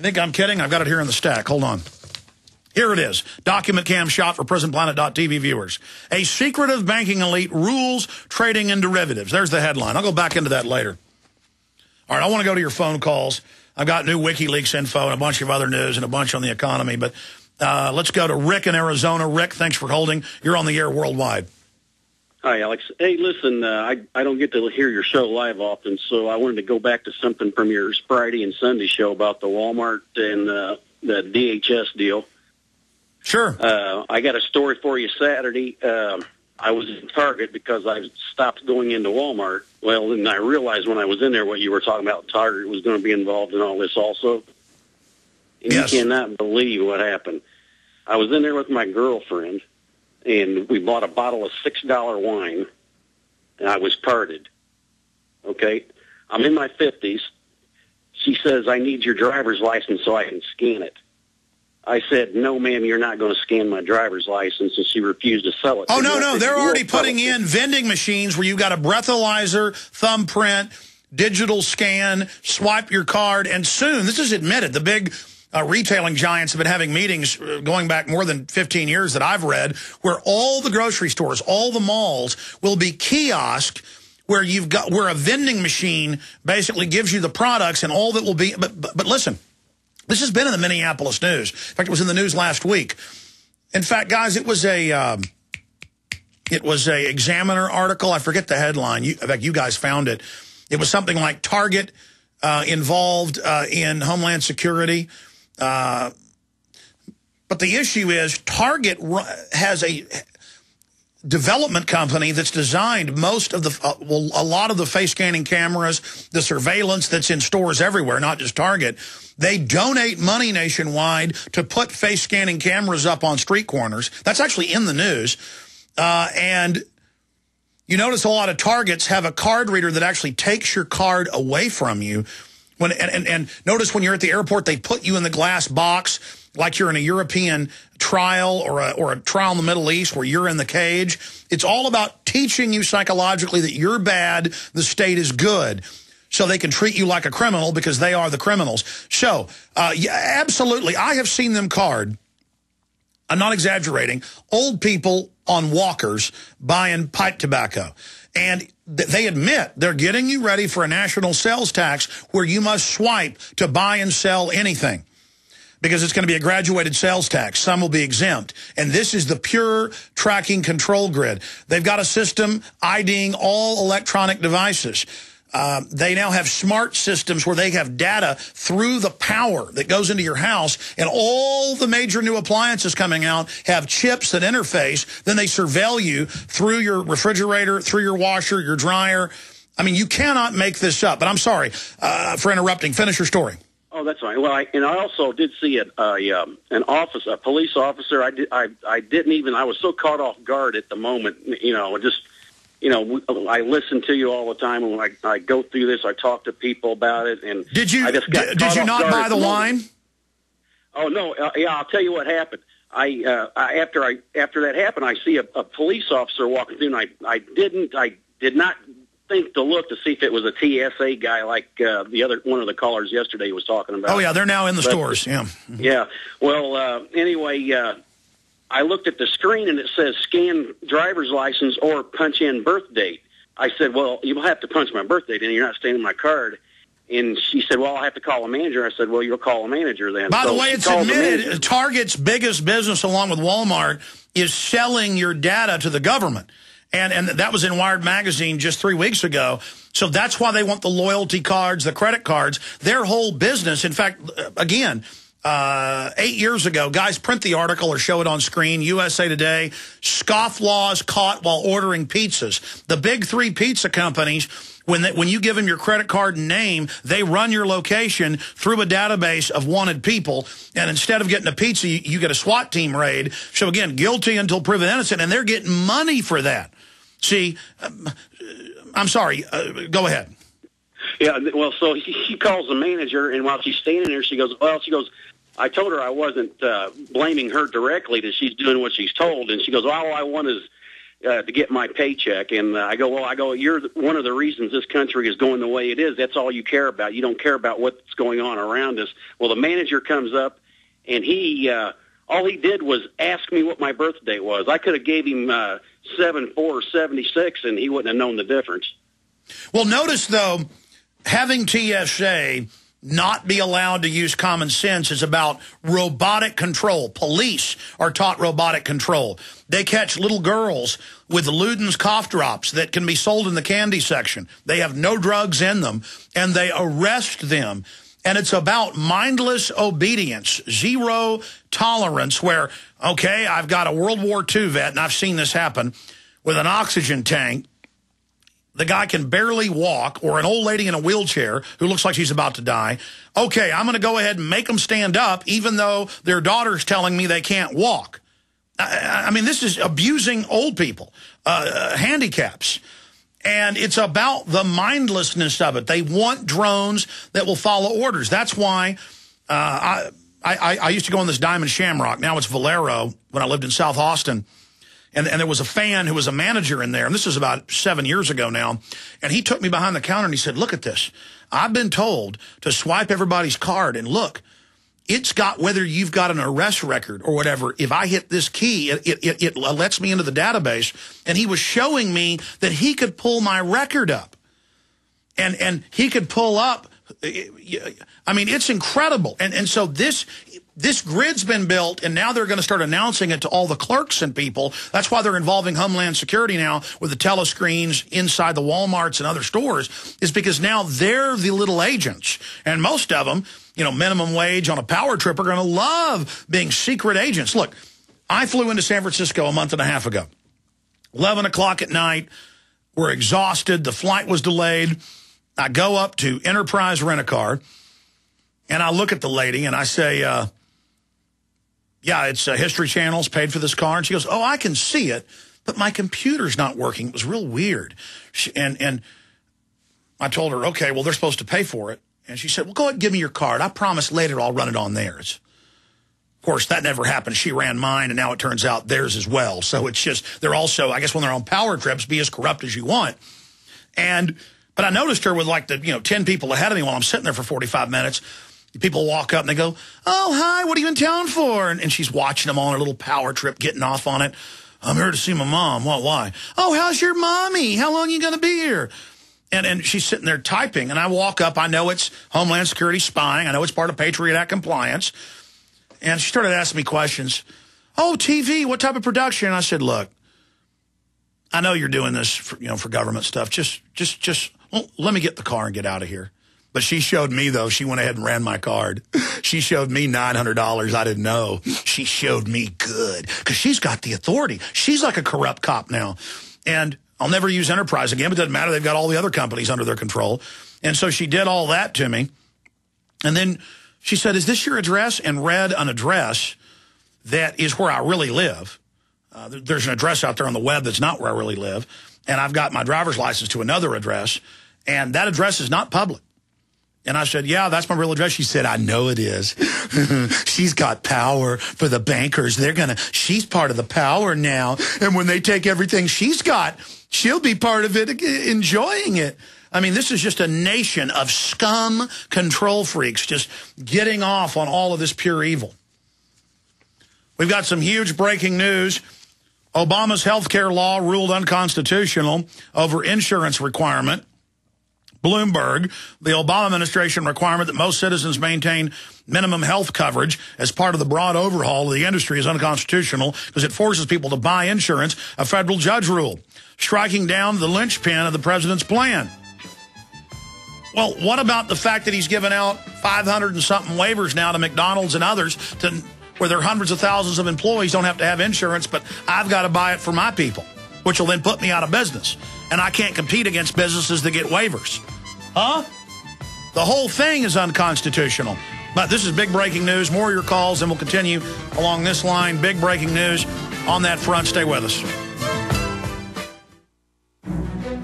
Think I'm kidding? I've got it here in the stack. Hold on. Here it is. Document cam shot for PrisonPlanet.tv viewers. A secretive banking elite rules trading in derivatives. There's the headline. I'll go back into that later. All right, I want to go to your phone calls. I've got new WikiLeaks info and a bunch of other news and a bunch on the economy. But let's go to Rick in Arizona. Rick, thanks for holding. You're on the air worldwide. Hi, Alex. Hey, listen, I don't get to hear your show live often, so I wanted to go back to something from your Friday and Sunday show about the Walmart and the DHS deal. Sure. I got a story for you Saturday. I was in Target because I stopped going into Walmart. Well, and I realized when I was in there what you were talking about, Target was going to be involved in all this also. And yes. You cannot believe what happened. I was in there with my girlfriend, and we bought a bottle of $6 wine, and I was carded. Okay? I'm in my 50s. She says, I need your driver's license so I can scan it. I said, no, ma'am, you're not going to scan my driver's license, and she refused to sell it. Oh, no, they're already putting in vending machines where you've got a breathalyzer, thumbprint, digital scan, swipe your card, and soon, this is admitted, the big retailing giants have been having meetings going back more than 15 years that I've read, where all the grocery stores, all the malls will be kiosk where where a vending machine basically gives you the products and all that will be, but listen. This has been in the Minneapolis news. In fact, it was in the news last week. In fact, guys, it was a Examiner article. I forget the headline. In fact, you guys found it. It was something like Target involved in Homeland Security. But the issue is Target has a development company that's designed most of a lot of the face scanning cameras, the surveillance that's in stores everywhere, not just Target. They donate money nationwide to put face scanning cameras up on street corners. That's actually in the news. And you notice a lot of Targets have a card reader that actually takes your card away from you. And notice when you're at the airport, they put you in the glass box like you're in a European trial or a trial in the Middle East where you're in the cage. It's all about teaching you psychologically that you're bad, the state is good, so they can treat you like a criminal because they are the criminals. So, yeah, absolutely, I have seen them card, I'm not exaggerating, old people on walkers buying pipe tobacco. And they admit they're getting you ready for a national sales tax where you must swipe to buy and sell anything, because it's going to be a graduated sales tax. Some will be exempt. And this is the pure tracking control grid. They've got a system IDing all electronic devices. They now have smart systems where they have data through the power that goes into your house, and all the major new appliances coming out have chips that interface. Then they surveil you through your refrigerator, through your washer, your dryer. I mean, you cannot make this up. But I'm sorry for interrupting. Finish your story. Oh, that's fine. Well, I also did see a police officer. I was so caught off guard at the moment, I listen to you all the time, and when I go through this, I talk to people about it. And did you not buy the wine? Oh no, yeah, I'll tell you what happened. After that happened, I see a police officer walking through, and I did not think to look to see if it was a TSA guy like one of the callers yesterday was talking about. Oh yeah, they're now in the stores. Yeah. Yeah. Well, anyway. I looked at the screen, and it says scan driver's license or punch in birth date. I said, well, you'll have to punch my birth date in. You're not scanning my card. And she said, well, I'll have to call a manager. I said, well, you'll call a manager then. By the way, it's admitted Target's biggest business, along with Walmart, is selling your data to the government. And that was in Wired Magazine just 3 weeks ago. So that's why they want the loyalty cards, the credit cards, their whole business. In fact, again, 8 years ago, guys, print the article or show it on screen. USA Today, scofflaws caught while ordering pizzas. The big three pizza companies, when you give them your credit card and name, they run your location through a database of wanted people. And instead of getting a pizza, you get a SWAT team raid. So again, guilty until proven innocent, and they're getting money for that. See, I'm sorry. Go ahead. Yeah, well, so she calls the manager, and while she's standing there, she goes, I told her I wasn't blaming her directly, that she's doing what she's told. And she goes, all I want is to get my paycheck. And I go, you're one of the reasons this country is going the way it is. That's all you care about. You don't care about what's going on around us. Well, the manager comes up, and all he did was ask me what my birth date was. I could have gave him 7/4/76, and he wouldn't have known the difference. Well, notice, though, having TSA not be allowed to use common sense is about robotic control. Police are taught robotic control. They catch little girls with Luden's cough drops that can be sold in the candy section. They have no drugs in them, and they arrest them. And it's about mindless obedience, zero tolerance, where, okay, I've got a World War II vet, and I've seen this happen, with an oxygen tank. The guy can barely walk, or an old lady in a wheelchair who looks like she's about to die. Okay, I'm going to go ahead and make them stand up, even though their daughter's telling me they can't walk. I mean, this is abusing old people, handicaps. And it's about the mindlessness of it. They want drones that will follow orders. That's why I used to go on this Diamond Shamrock. Now it's Valero when I lived in South Austin. And there was a fan who was a manager in there, and this is about 7 years ago now, and he took me behind the counter and he said, look at this. I've been told to swipe everybody's card, and look, it's got whether you've got an arrest record or whatever. If I hit this key, it lets me into the database. And he was showing me that he could pull my record up. And he could pull up, I mean, it's incredible. And so this grid's been built, and now they're going to start announcing it to all the clerks and people. That's why they're involving Homeland Security now with the telescreens inside the Walmarts and other stores, is because now they're the little agents. And most of them, you know, minimum wage on a power trip, are going to love being secret agents. Look, I flew into San Francisco a month and a half ago. 11 o'clock at night. We're exhausted. The flight was delayed. I go up to Enterprise Rent-A-Car, and I look at the lady, and I say, yeah, it's History Channel's paid for this car. And she goes, oh, I can see it, but my computer's not working. It was real weird. And I told her, okay, well, they're supposed to pay for it. And she said, well, go ahead and give me your card. I promise later I'll run it on theirs. Of course, that never happened. She ran mine, and now it turns out theirs as well. So it's just, they're also, I guess when they're on power trips, be as corrupt as you want. But I noticed her with like 10 people ahead of me while I'm sitting there for 45 minutes. People walk up and they go, oh, hi, what are you in town for? And she's watching them on her little power trip, getting off on it. I'm here to see my mom. Well, why? Oh, how's your mommy? How long are you going to be here? And she's sitting there typing, and I walk up. I know it's Homeland Security spying. I know it's part of Patriot Act compliance. And she started asking me questions. Oh, TV, what type of production? And I said, look, I know you're doing this for government stuff. Just let me get the car and get out of here. But she showed me, though. She went ahead and ran my card. She showed me $900 I didn't know. She showed me good because she's got the authority. She's like a corrupt cop now. And I'll never use Enterprise again, but it doesn't matter. They've got all the other companies under their control. And so she did all that to me. And then she said, is this your address? And read an address that is where I really live. There's an address out there on the web that's not where I really live. And I've got my driver's license to another address. And that address is not public. And I said, yeah, that's my real address. She said, I know it is. She's got power for the bankers. She's part of the power now. And when they take everything she's got, she'll be part of it, enjoying it. I mean, this is just a nation of scum control freaks just getting off on all of this pure evil. We've got some huge breaking news. Obama's health care law ruled unconstitutional over insurance requirement. Bloomberg, the Obama administration requirement that most citizens maintain minimum health coverage as part of the broad overhaul of the industry is unconstitutional because it forces people to buy insurance, a federal judge ruled, striking down the linchpin of the president's plan. Well, what about the fact that he's given out 500 and something waivers now to McDonald's and others where there are hundreds of thousands of employees don't have to have insurance, but I've got to buy it for my people, which will then put me out of business. And I can't compete against businesses that get waivers. Huh? The whole thing is unconstitutional. But this is big breaking news. More of your calls, and we'll continue along this line. Big breaking news on that front. Stay with us.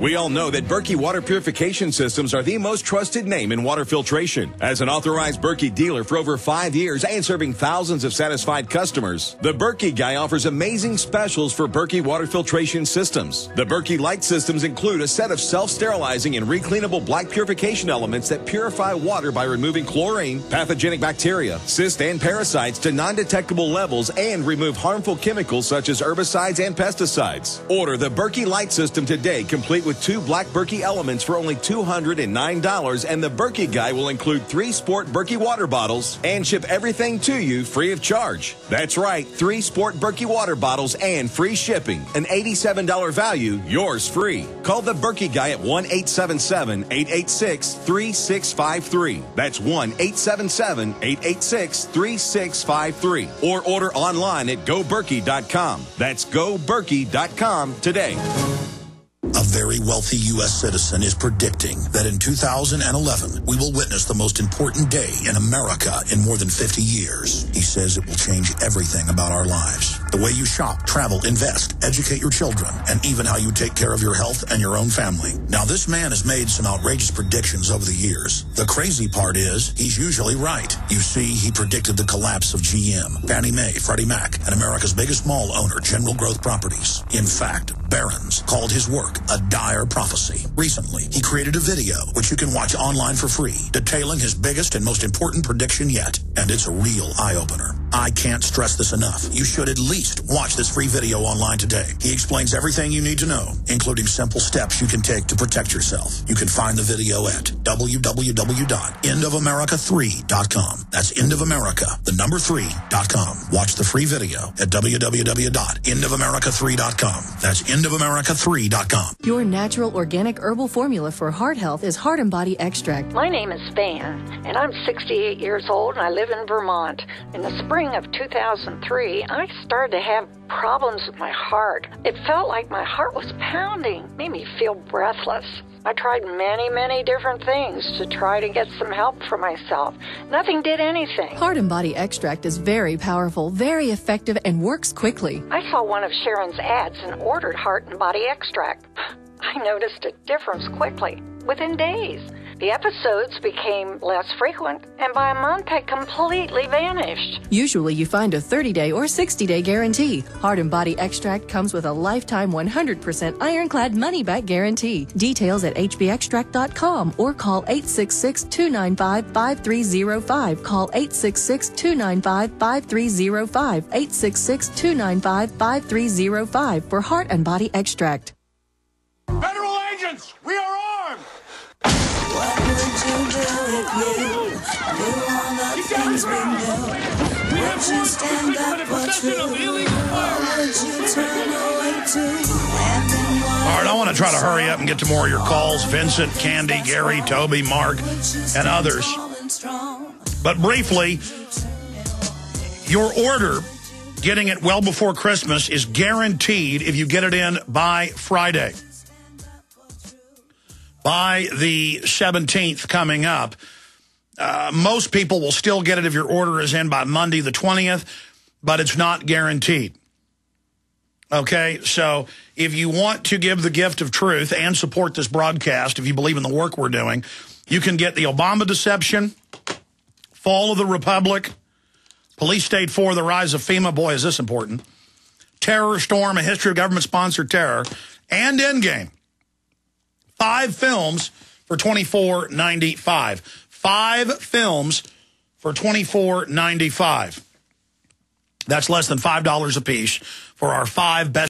We all know that Berkey water purification systems are the most trusted name in water filtration. As an authorized Berkey dealer for over 5 years and serving thousands of satisfied customers, the Berkey Guy offers amazing specials for Berkey water filtration systems. The Berkey Light systems include a set of self-sterilizing and recleanable black purification elements that purify water by removing chlorine, pathogenic bacteria, cysts, and parasites to non-detectable levels and remove harmful chemicals such as herbicides and pesticides. Order the Berkey Light system today, complete with 2 black Berkey elements for only $209, and the Berkey Guy will include 3 sport Berkey water bottles and ship everything to you free of charge. That's right, 3 sport Berkey water bottles and free shipping. An $87 value, yours free. Call the Berkey Guy at 1-877-886-3653. That's 1-877-886-3653. Or order online at GoBerkey.com. That's GoBerkey.com today. A very wealthy U.S. citizen is predicting that in 2011, we will witness the most important day in America in more than 50 years. He says it will change everything about our lives. The way you shop, travel, invest, educate your children, and even how you take care of your health and your own family. Now, this man has made some outrageous predictions over the years. The crazy part is, he's usually right. You see, he predicted the collapse of GM, Fannie Mae, Freddie Mac, and America's biggest mall owner, General Growth Properties. In fact, Barron's called his work a dire prophecy. Recently, he created a video, which you can watch online for free, detailing his biggest and most important prediction yet. And it's a real eye-opener. I can't stress this enough. You should at least watch this free video online today. He explains everything you need to know, including simple steps you can take to protect yourself. You can find the video at www.endofamerica3.com. That's endofamerica3.com. Watch the free video at www.endofamerica3.com. That's endofamerica3.com. Your natural organic herbal formula for heart health is Heart and Body Extract. My name is Van, and I'm 68 years old, and I live in Vermont. In the spring of 2003, I started to have problems with my heart. It felt like my heart was pounding, made me feel breathless. I tried many different things to try to get some help for myself. Nothing did anything. Heart and Body Extract is very powerful, very effective, and works quickly. I saw one of Sharon's ads and ordered Heart and Body Extract. I noticed a difference quickly, within days. The episodes became less frequent, and by a month had completely vanished. Usually you find a 30-day or 60-day guarantee. Heart and Body Extract comes with a lifetime 100% ironclad money-back guarantee. Details at hbextract.com or call 866-295-5305. Call 866-295-5305. 866-295-5305 for Heart and Body Extract. Federal agents, we are armed! What would you do if you knew all the things we know? Would you stand up for truth? Or would you turn away too? All right, I want to try to hurry up and get to more of your calls. Vincent, Candy, Gary, Toby, Mark, and others. But briefly, your order, getting it well before Christmas, is guaranteed if you get it in by Friday. By the 17th coming up. Most people will still get it if your order is in by Monday the 20th, but it's not guaranteed. Okay, so if you want to give the gift of truth and support this broadcast, if you believe in the work we're doing, you can get the Obama Deception, Fall of the Republic, Police State 4, The Rise of FEMA, boy, is this important, Terror Storm, A History of Government-Sponsored Terror, and Endgame. 5 films for $24.95. 5 films for $24.95. That's less than $5 a piece for our 5 best